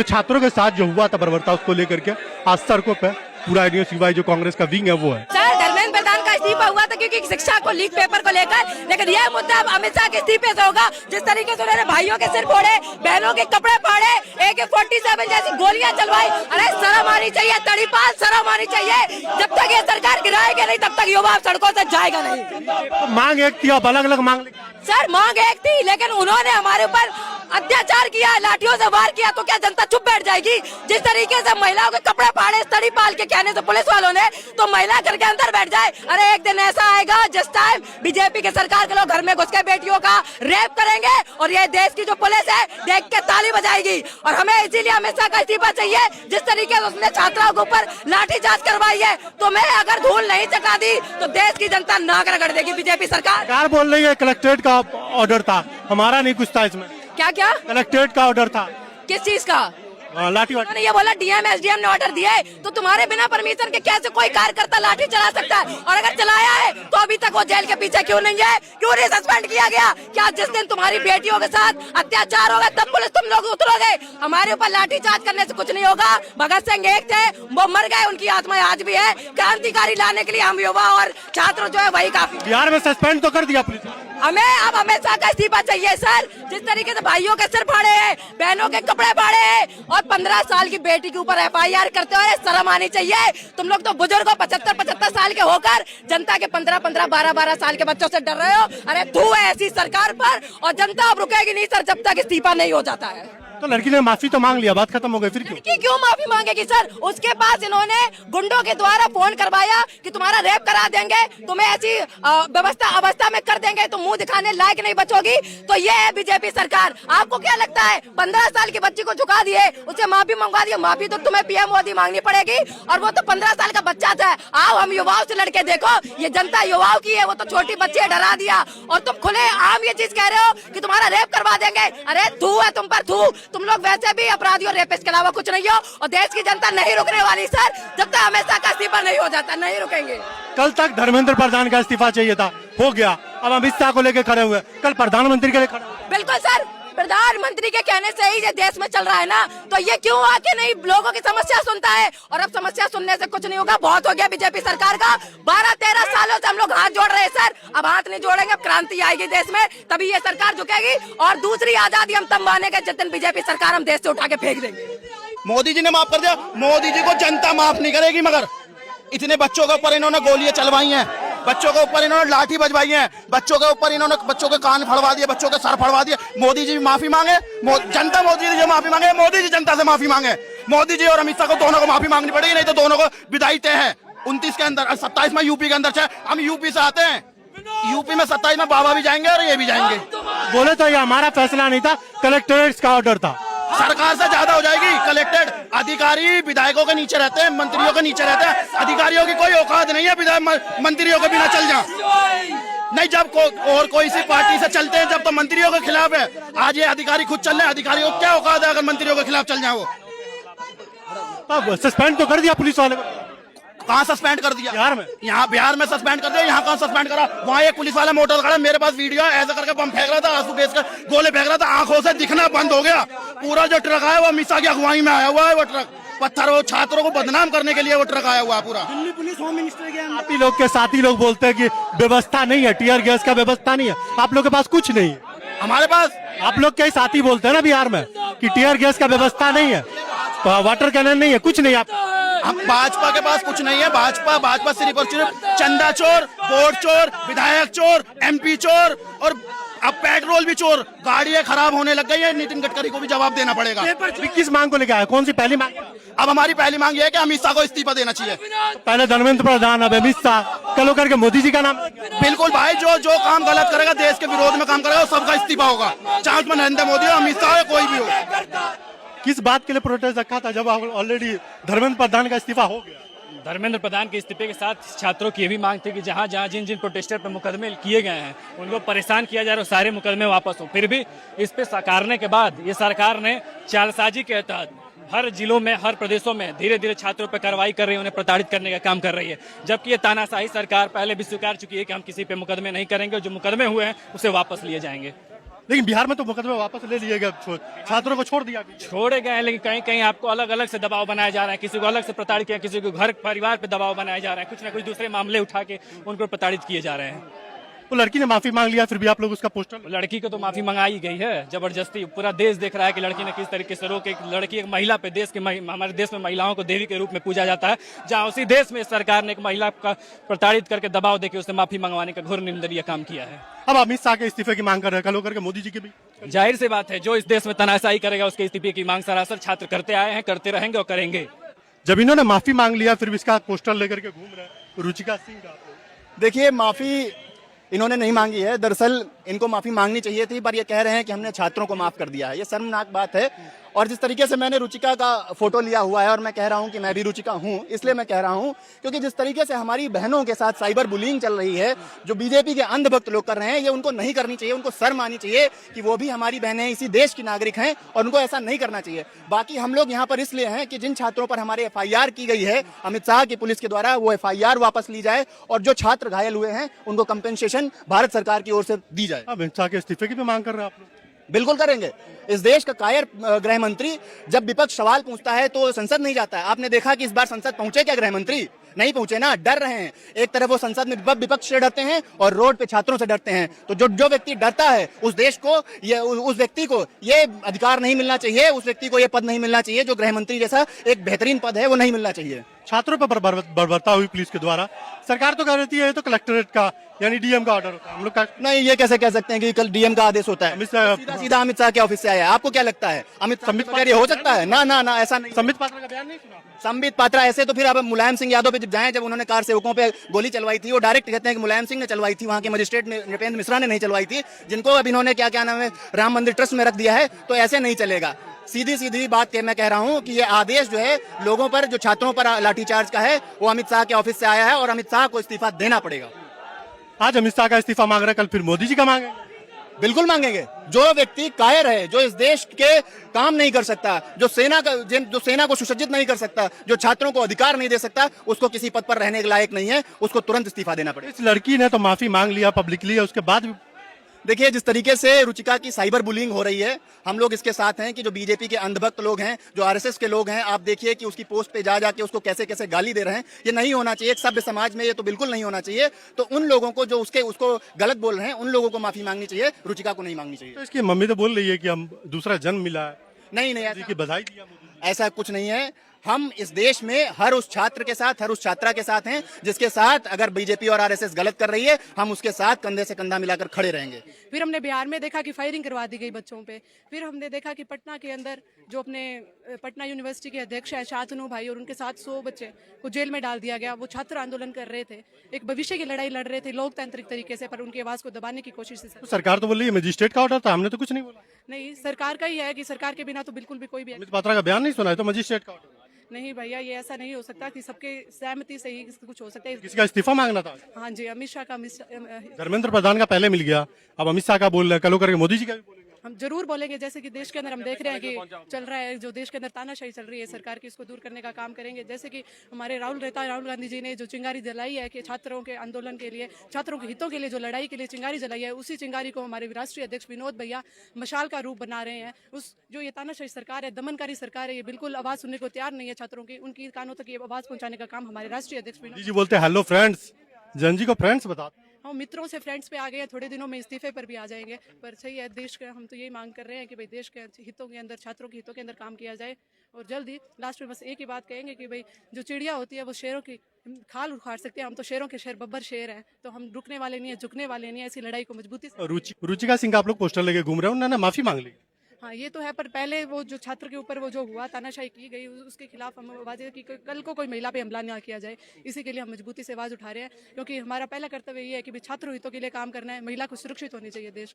तो छात्रों के साथ जो हुआ था बर्बरता उसको लेकर के आज सड़कों पे पूरा यूनिवर्सिटी जो कांग्रेस का विंग है वो है। सर धर्मेंद्र प्रधान का इस्तीफा हुआ था क्योंकि शिक्षा को लीक पेपर को लेकर, लेकिन यह मुद्दा अब अमित शाह के इस्तीफे से होगा। जिस तरीके से उन्होंने भाइयों के सिर फोड़े, बहनों के कपड़े फाड़े, AK-47 जैसी गोलियां चलवाई, अरे शर्म आनी चाहिए, तड़ीपाल शर्म आनी चाहिए। जब तक ये सरकार गिराएगी नहीं तब तक युवा सड़कों से जाएगा नहीं। मांग एक थी, अब अलग अलग मांग। सर मांग एक थी, लेकिन उन्होंने हमारे ऊपर अत्याचार किया, लाठियों से वार किया, तो क्या जनता चुप बैठ जाएगी? जिस तरीके से महिलाओं के कपड़े फाड़े तड़ी पाल के कहने से पुलिस वालों ने, तो महिला घर के अंदर बैठ जाए। अरे एक दिन ऐसा आएगा जिस टाइम बीजेपी के सरकार के लोग घर में घुस के बेटियों का रेप करेंगे और ये देश की जो पुलिस है देख के ताली बजाएगी। और हमें इसीलिए अमित शाह का इस्तीफा चाहिए। जिस तरीके से उसने छात्राओं के ऊपर लाठीचार्ज करवाई है, तो मैं अगर धूल नहीं चटा दी तो देश की जनता नाक रगड़ देगी बीजेपी सरकार। बोल रही है कलेक्ट्रेट का ऑर्डर था, हमारा नहीं कुछ था इसमें। क्या क्या कलेक्ट्रेट का ऑर्डर था? किस चीज का? लाठी उन्होंने ये बोला डीएम एसडीएम ने ऑर्डर दिए, तो तुम्हारे बिना परमिशन के कैसे कोई कार्यकर्ता लाठी चला सकता है? और अगर चलाया है तो अभी तक वो जेल के पीछे क्यों नहीं है? क्यों नहीं सस्पेंड किया गया? क्या जिस दिन तुम्हारी बेटियों के साथ अत्याचार होगा तब पुलिस तुम लोग उतरोगे? हमारे ऊपर लाठी चार्ज करने से कुछ नहीं होगा। भगत सिंह एक थे, वो मर गए, उनकी आत्मा आज भी है। क्रांतिकारी लाने के लिए हम युवा और छात्र जो है वही काफी। बिहार में सस्पेंड तो कर दिया पुलिस। हमें अब अमित शाह का इस्तीफा चाहिए सर। जिस तरीके से भाइयों के सिर फाड़े हैं, बहनों के कपड़े फाड़े हैं और 15 साल की बेटी के ऊपर FIR करते हुए शर्म आनी चाहिए। तुम लोग तो बुजुर्ग हो, 75-75 साल के होकर जनता के 15-15, 12-12 साल के बच्चों से डर रहे हो। अरे धू है ऐसी सरकार पर, और जनता अब रुकेगी नहीं सर जब तक इस्तीफा नहीं हो जाता है। तो लड़की ने माफी तो मांग लिया, बात खत्म हो गई, फिर क्यों माफी मांगेगी सर? उसके पास इन्होंने गुंडों के द्वारा फोन करवाया कि तुम्हारा रेप करा देंगे, तुम्हें ऐसी अवस्था में कर देंगे, तो मुंह दिखाने लायक नहीं बचोगी। तो ये है बीजेपी सरकार। आपको क्या लगता है 15 साल की बच्ची को झुका दिए, उसे माफी मंगवा दिए? माफी तो तुम्हें PM मोदी मांगनी पड़ेगी, और वो तो 15 साल का बच्चा था। आओ हम युवाओं से लड़के देखो, ये जनता युवाओं की है, वो तो छोटी बच्ची है, डरा दिया। और तुम खुले आम ये चीज कह रहे हो कि तुम्हारा रेप करवा देंगे। अरे थू है तुम पर, थू। तुम लोग वैसे भी अपराधी और रेपिस्ट के अलावा कुछ नहीं हो, और देश की जनता नहीं रुकने वाली सर जब तक हमेशा का इस्तीफा नहीं हो जाता। नहीं रुकेंगे। कल तक धर्मेंद्र प्रधान का इस्तीफा चाहिए था, हो गया। अब अमित शाह को लेकर खड़े हुए, कल प्रधानमंत्री के लिए खड़े हुए। बिल्कुल सर, प्रधानमंत्री के कहने से ही ये देश में चल रहा है ना, तो ये क्यों आके नहीं लोगों की समस्या सुनता है? और अब समस्या सुनने से कुछ नहीं होगा, बहुत हो गया बीजेपी सरकार का। 12-13 सालों से हम लोग हाथ जोड़ रहे हैं सर, अब हाथ नहीं जोड़ेंगे। अब क्रांति आएगी देश में, तभी ये सरकार झुकेगी। और दूसरी आजादी हम तब मानेंगे जिस दिन बीजेपी सरकार हम देश से उठा के फेंक देंगे। मोदी जी ने माफ कर दिया, मोदी जी को जनता माफ नहीं करेगी। मगर इतने बच्चों के ऊपर इन्होंने गोलियां चलवाई हैं, बच्चों के ऊपर इन्होंने लाठी बजवाई है, बच्चों के ऊपर इन्होंने बच्चों के कान फड़वा दिए, बच्चों के सर फड़वा दिए। मोदी जी माफी मांगे, जनता मोदी जी माफी मांगे, मोदी जी जनता से माफी मांगे। मोदी जी और अमित शाह को दोनों को माफी मांगनी पड़ेगी, नहीं तो दोनों को विदाई तय है। 29 के अंदर, 27 में यूपी के अंदर है। हम यूपी से आते हैं, यूपी में 27 में बाबा भी जाएंगे और ये भी जाएंगे। बोले तो ये हमारा फैसला नहीं था, कलेक्ट्रेट का ऑर्डर था। सरकार से ज्यादा हो जाएगी। कलेक्टेड अधिकारी विधायकों के नीचे रहते हैं, मंत्रियों के नीचे रहते हैं। अधिकारियों की कोई औकात नहीं है विधायक मंत्रियों के बिना चल जा। नहीं, जब और कोई सी पार्टी से चलते हैं जब तो मंत्रियों के खिलाफ है। आज ये अधिकारी खुद चल रहे हैं, अधिकारियों को क्या औकात है अगर मंत्रियों के खिलाफ चल जाए? वो सस्पेंड तो कर दिया पुलिस वाले को। कहाँ सस्पेंड कर दिया? बिहार में। यहाँ बिहार में सस्पेंड कर दिया, यहाँ कहाँ सस्पेंड करा? वहाँ एक पुलिस वाला मोटर खड़ा, मेरे पास वीडियो है, ऐसा करके बम फेंक रहा था, आंसू गैस का गोले फेंक रहा था, आंखों से दिखना बंद हो गया। पूरा जो ट्रक आया वो अमित शाह की अगुवाई में आया हुआ है। वो ट्रक पत्थर, वो छात्रों को बदनाम करने के लिए वो ट्रक आया हुआ है पूरा। दिल्ली पुलिस होम मिनिस्टर के आप ही लोग के साथी लोग बोलते हैं कि व्यवस्था नहीं है, टीयर गैस का व्यवस्था नहीं है। आप लोग के पास कुछ नहीं है। हमारे पास आप लोग के साथी बोलते हैं ना बिहार में कि टीयर गैस का व्यवस्था नहीं है, वाटर कैनन नहीं है, कुछ नहीं। आप भाजपा के पास कुछ नहीं है। भाजपा सिर्फ और सिर्फ चंदा चोर, वोट चोर, विधायक चोर, MP चोर, और अब पेट्रोल भी चोर। गाड़ियां खराब होने लग गई है, नितिन गडकरी को भी जवाब देना पड़ेगा। किस मांग को लेकर आया? कौन सी पहली मांग? अब हमारी पहली मांग ये है कि अमित शाह को इस्तीफा देना चाहिए। पहले धर्मेंद्र प्रधान, अब अमित शाह, कल करके मोदी जी का नाम। बिल्कुल भाई, जो काम गलत करेगा, देश के विरोध में काम करेगा, सबका इस्तीफा होगा, चाहे उसमें नरेंद्र मोदी हो, अमित शाह हो, कोई भी हो। किस बात के लिए प्रोटेस्ट रखा था जब ऑलरेडी धर्मेंद्र प्रधान का इस्तीफा हो गया? धर्मेंद्र प्रधान के इस्तीफे के साथ छात्रों की ये भी मांग थी कि जहां जहां जिन जिन प्रोटेस्टर पर मुकदमे किए गए हैं उनको परेशान किया जा रहा है, सारे मुकदमे वापस हो। फिर भी इस पे सकारने के बाद ये सरकार ने चालसाजी के तहत हर जिलों में, हर प्रदेशों में धीरे धीरे छात्रों पर कार्रवाई कर रही है, उन्हें प्रताड़ित करने का काम कर रही है। जबकि ये तानाशाही सरकार पहले भी स्वीकार चुकी है कि हम किसी पे मुकदमे नहीं करेंगे, जो मुकदमे हुए हैं उसे वापस लिए जाएंगे। लेकिन बिहार में तो मुकदमे वापस ले लिए गए, छात्रों को छोड़ दिया गया। छोड़े गए हैं, लेकिन कहीं कहीं आपको अलग अलग से दबाव बनाया जा रहा है, किसी को अलग से प्रताड़ित किया, किसी को घर परिवार पे दबाव बनाया जा रहा है, कुछ ना कुछ दूसरे मामले उठा के उनको प्रताड़ित किए जा रहे हैं। वो लड़की ने माफी मांग लिया, फिर भी आप लोग उसका पोस्टर। लड़की को तो माफी मंगाई गई है जबरदस्ती, पूरा देश देख रहा है कि लड़की ने किस तरीके से रोक, एक लड़की एक महिला पे देश के हमारे देश में महिलाओं को देवी के रूप में पूजा जाता है, जहां उसी देश में सरकार ने एक महिला का प्रताड़ित करके दबाव देकर उससे माफी मंगवाने का घोर निंदनीय काम किया है। अब अमित शाह के इस्तीफे की मांग कर रहे हैं, कल होकर के मोदी जी की भी। जाहिर सी बात है, जो इस देश में तनाशाही करेगा उसके इस्तीफे की मांग सरासर छात्र करते आए हैं, करते रहेंगे और करेंगे। जब इन्होंने माफी मांग लिया, फिर भी इसका पोस्टर लेकर के घूम रहे हैं रुचिका सिंह का। देखिए, माफी इन्होंने नहीं मांगी है, दरअसल इनको माफी मांगनी चाहिए थी, पर ये कह रहे हैं कि हमने छात्रों को माफ कर दिया है। ये शर्मनाक बात है। और जिस तरीके से मैंने रुचिका का फोटो लिया हुआ है और मैं कह रहा हूं कि मैं भी रुचिका हूं, इसलिए मैं कह रहा हूं क्योंकि जिस तरीके से हमारी बहनों के साथ साइबर बुलिंग चल रही है, जो बीजेपी के अंधभक्त लोग कर रहे हैं, ये उनको नहीं करनी चाहिए। उनको शर्म आनी चाहिए कि वो भी हमारी बहनें इसी देश की नागरिक हैं और उनको ऐसा नहीं करना चाहिए। बाकी हम लोग यहाँ पर इसलिए हैं कि जिन छात्रों पर हमारे FIR की गई है अमित शाह की पुलिस के द्वारा, वो FIR वापस ली जाए और जो छात्र घायल हुए हैं उनको कंपेंसेशन भारत सरकार की ओर से दी जाए। अमित शाह के इस्तीफे की भी मांग कर रहे हैं आप लोग? बिल्कुल करेंगे। इस देश का कायर गृह मंत्री जब विपक्ष सवाल पूछता है तो संसद नहीं जाता है। आपने देखा कि इस बार संसद पहुंचे क्या गृह मंत्री? नहीं पहुंचे ना, डर रहे हैं। एक तरफ वो संसद में विपक्ष से डरते हैं और रोड पे छात्रों से डरते हैं। तो जो व्यक्ति डरता है, उस देश को उस व्यक्ति को ये अधिकार नहीं मिलना चाहिए, उस व्यक्ति को ये पद नहीं मिलना चाहिए, जो गृह मंत्री जैसा एक बेहतरीन पद है वो नहीं मिलना चाहिए। छात्रों पर बर्बरता हुई पुलिस के द्वारा, सरकार तो कह रही है ये तो कलेक्टरेट का यानी DM का ऑर्डर होता है। हम लोग का नहीं, ये कैसे कह सकते हैं कि कल DM का आदेश होता है? सीधा अमित शाह के ऑफिस से आया है। आपको क्या लगता है अमित शाह हो सकता है? ना ना ना, ऐसा नहीं। संबित पात्रा का बयान नहीं सुना? संबित पात्रा ऐसे तो फिर अब मुलायम सिंह यादव पे जब जाएं, जब उन्होंने कार सेवकों पे गोली चलवाई थी, वो डायरेक्ट कहते हैं कि मुलायम सिंह ने चलवाई थी, वहां के मजिस्ट्रेट नृपेंद्र मिश्रा ने नहीं चलवाई थी, जिनको अब इन्होंने क्या नाम है राम मंदिर ट्रस्ट में रख दिया है। तो ऐसे नहीं चलेगा। सीधी बात मैं कह रहा हूं कि ये आदेश जो है लोगों पर, जो छात्रों पर लाठीचार्ज का है, वो अमित शाह के ऑफिस से आया है और अमित शाह को इस्तीफा देना पड़ेगा। आज अमित शाह का इस्तीफा मांग रहे हैं, कल फिर मोदी जी का मांगेंगे? बिल्कुल मांगेंगे। जो व्यक्ति कायर है, जो इस देश के काम नहीं कर सकता, जो सेना को सुसज्जित नहीं कर सकता, जो छात्रों को अधिकार नहीं दे सकता, उसको किसी पद पर रहने के लायक नहीं है, उसको तुरंत इस्तीफा देना पड़ेगा। इस लड़की ने तो माफी मांग लिया पब्लिकली, उसके बाद भी देखिए, जिस तरीके से रुचिका की साइबर बुलिंग हो रही है, हम लोग इसके साथ हैं कि जो बीजेपी के अंधभक्त लोग हैं, जो RSS के लोग हैं, आप देखिए कि उसकी पोस्ट पे जाके उसको कैसे कैसे गाली दे रहे हैं। ये नहीं होना चाहिए। एक सभ्य समाज में ये तो बिल्कुल नहीं होना चाहिए। तो उन लोगों को जो उसको गलत बोल रहे हैं, उन लोगों को माफी मांगनी चाहिए, रुचिका को नहीं मांगनी चाहिए। तो इसकी मम्मी तो बोल रही है कि हम दूसरा जन्म मिला है। नहीं, की बधाई दिया। ऐसा कुछ नहीं है। हम इस देश में हर उस छात्र के साथ, हर उस छात्रा के साथ हैं जिसके साथ अगर बीजेपी और RSS गलत कर रही है, हम उसके साथ कंधे से कंधा मिलाकर खड़े रहेंगे। फिर हमने बिहार में देखा कि फायरिंग करवा दी गई बच्चों पे। फिर हमने देखा कि पटना के अंदर जो अपने पटना यूनिवर्सिटी के अध्यक्ष है शांतनु भाई, और उनके साथ 100 बच्चे को जेल में डाल दिया गया। वो छात्र आंदोलन कर रहे थे, एक भविष्य की लड़ाई लड़ रहे थे लोकतांत्रिक तरीके से, पर उनकी आवाज को दबाने की कोशिश से तो सरकार तो बोल रही है मजिस्ट्रेट का ऑर्डर था, हमने तो कुछ नहीं बोला। नहीं, सरकार का ही है कि सरकार के बिना तो बिल्कुल भी कोई भी अमित पात्रा का बयान नहीं सुना है, तो मजिस्ट्रेट का ऑर्डर। नहीं भैया, ये ऐसा नहीं हो सकता कि सबके सहमति से ही कुछ हो सकता है। किसी का इस्तीफा मांगना था? हाँ जी, अमित शाह का। धर्मेंद्र प्रधान का पहले मिल गया, अब अमित शाह का बोल रहे हैं, कल करके मोदी जी का भी बोलेंगे। हम जरूर बोलेंगे। जैसे कि देश के अंदर हम देख रहे हैं कि चल रहा है, जो देश के अंदर तानाशाही चल रही है सरकार की, इसको दूर करने का काम करेंगे। जैसे कि हमारे राहुल गांधी जी ने जो चिंगारी जलाई है कि छात्रों के आंदोलन के लिए, छात्रों के हितों के लिए जो लड़ाई के लिए चिंगारी जलाई है, उसी चिंगारी को हमारे राष्ट्रीय अध्यक्ष विनोद भैया मशाल का रूप बना रहे हैं। उस जो ये तानाशाही सरकार है, दमनकारी सरकार है, ये बिल्कुल आवाज सुनने को तैयार नहीं है छात्रों की। उनकी कानों तक ये आवाज पहुंचाने का काम हमारे राष्ट्रीय अध्यक्ष विनोद जी बोलते हैं हेलो फ्रेंड्स, जनजी को फ्रेंड्स बताते हैं। हम मित्रों से फ्रेंड्स पे आ गए हैं, थोड़े दिनों में इस्तीफे पर भी आ जाएंगे। पर सही है, देश के हम तो यही मांग कर रहे हैं कि भाई देश के हितों के अंदर, छात्रों के हितों के अंदर काम किया जाए। और जल्दी लास्ट में बस एक ही बात कहेंगे कि भाई जो चिड़िया होती है वो शेरों की खाल उखाड़ सकते हैं, हम तो शेरों के शेर, बब्बर शेर हैं, तो हम रुकने वाले नहीं है, झुकने वाले नहीं है। ऐसी लड़ाई को मजबूती से। रुचिका सिंह का आप लोग पोस्टर लेके घूम रहे हैं, उन्होंने माफी मांग ली। हाँ, ये तो है, पर पहले वो जो छात्र के ऊपर वो जो हुआ, तानाशाही की गई, उसके खिलाफ हम आवाज़ की कल को कोई महिला पे हमला ना किया जाए। इसी के लिए हम मजबूती से आवाज़ उठा रहे हैं, क्योंकि हमारा पहला कर्तव्य ये है कि छात्र हितों के लिए काम करना है। महिला को सुरक्षित होनी चाहिए देश।